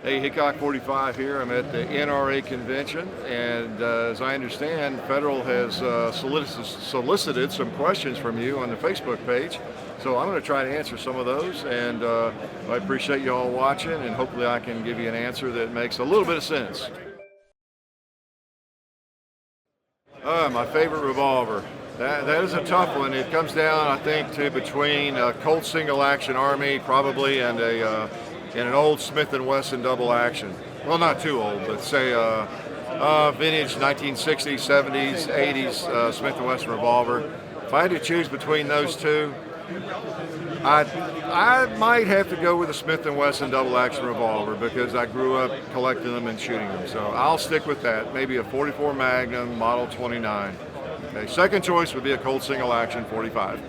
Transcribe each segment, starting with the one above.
Hey, Hickok45 here. I'm at the NRA convention, and as I understand, Federal has solicited some questions from you on the Facebook page. So I'm going to try to answer some of those, and I appreciate you all watching, and hopefully I can give you an answer that makes a little bit of sense. My favorite revolver. That is a tough one. It comes down, I think, to between a Colt single action Army probably and an old Smith & Wesson double action. Well, not too old, but say vintage 1960s, 70s, 80s Smith & Wesson revolver. If I had to choose between those two, I might have to go with the Smith & Wesson double action revolver because I grew up collecting them and shooting them. So I'll stick with that. Maybe a 44 Magnum Model 29. Okay, second choice would be a Colt single action 45.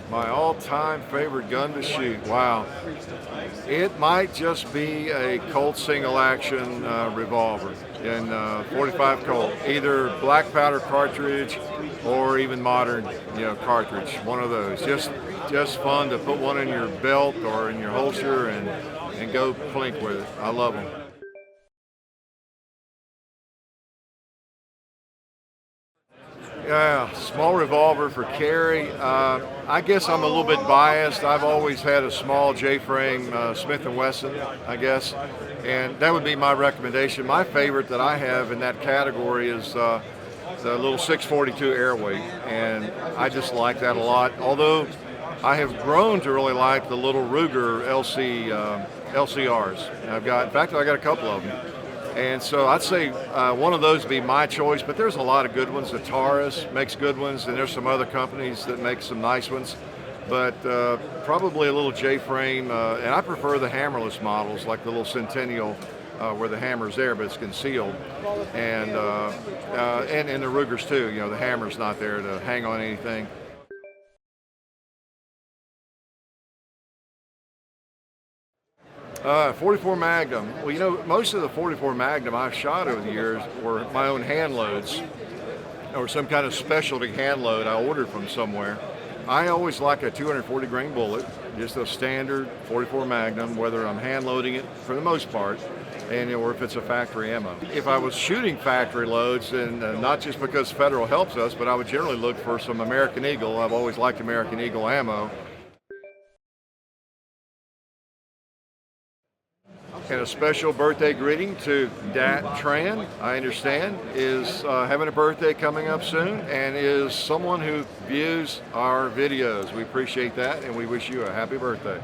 My all-time favorite gun to shoot. Wow. It might just be a Colt single action revolver in 45 Colt. Either black powder cartridge or even modern, cartridge. One of those. Just fun to put one in your belt or in your holster and go plink with it. I love them. Yeah, small revolver for carry. I guess I'm a little bit biased. I've always had a small J-frame Smith & Wesson, I guess, and that would be my recommendation. My favorite that I have in that category is the little 642 Airweight, and I just like that a lot. Although I have grown to really like the little Ruger LCRs. In fact, I got a couple of them. And so I'd say one of those would be my choice, but there's a lot of good ones. The Taurus makes good ones, and there's some other companies that make some nice ones. But probably a little J-frame, and I prefer the hammerless models, like the little Centennial, where the hammer's there, but it's concealed. And the Rugers too, the hammer's not there to hang on anything. 44 Magnum. Well, most of the 44 Magnum I've shot over the years were my own hand loads or some kind of specialty hand load I ordered from somewhere. I always like a 240 grain bullet, just a standard 44 Magnum, whether I'm hand loading it for the most part, or if it's a factory ammo. If I was shooting factory loads, and not just because Federal helps us, but I would generally look for some American Eagle. I've always liked American Eagle ammo. And a special birthday greeting to Dat Tran, I understand, is having a birthday coming up soon and is someone who views our videos. We appreciate that and we wish you a happy birthday.